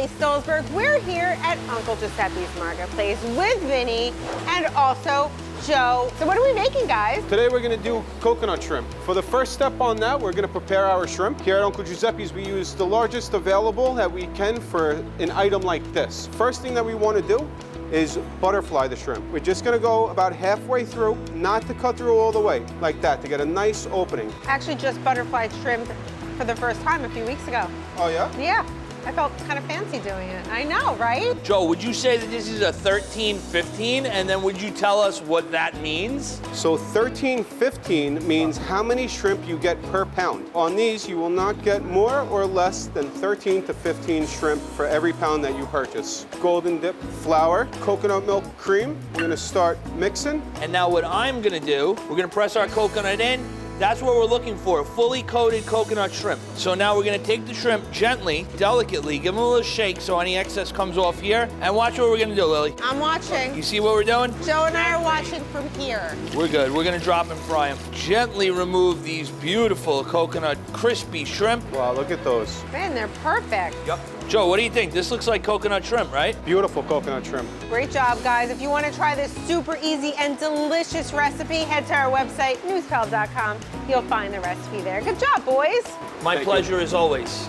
Lily Stolzberg. We're here at Uncle Giuseppe's Marketplace with Vinny and also Joe. So what are we making, guys? Today we're gonna do coconut shrimp. For the first step on that, we're gonna prepare our shrimp. Here at Uncle Giuseppe's, we use the largest available that we can for an item like this. First thing that we wanna do is butterfly the shrimp. We're just gonna go about halfway through, not to cut through all the way, like that, to get a nice opening. Actually just butterflied shrimp for the first time a few weeks ago. Oh yeah? Yeah, I felt kind of fancy doing it. I know, right? Joe, would you say that this is a 13-15, and then would you tell us what that means? So 13-15 means how many shrimp you get per pound. On these, you will not get more or less than 13 to 15 shrimp for every pound that you purchase. Golden Dipt flour, coconut milk cream. We're gonna start mixing. And now what I'm gonna do, we're gonna press our coconut in. That's what we're looking for, fully coated coconut shrimp. So now we're gonna take the shrimp gently, delicately, give them a little shake so any excess comes off here, and watch what we're gonna do, Lily. I'm watching. You see what we're doing? Joe and I are watching from here. We're good. We're gonna drop and fry them. Gently remove these beautiful coconut crispy shrimp. Wow, look at those. Man, they're perfect. Yep. Joe, what do you think? This looks like coconut shrimp, right? Beautiful coconut shrimp. Great job, guys. If you want to try this super easy and delicious recipe, head to our website, newspell.com. You'll find the recipe there. Good job, boys. My Thank pleasure as always.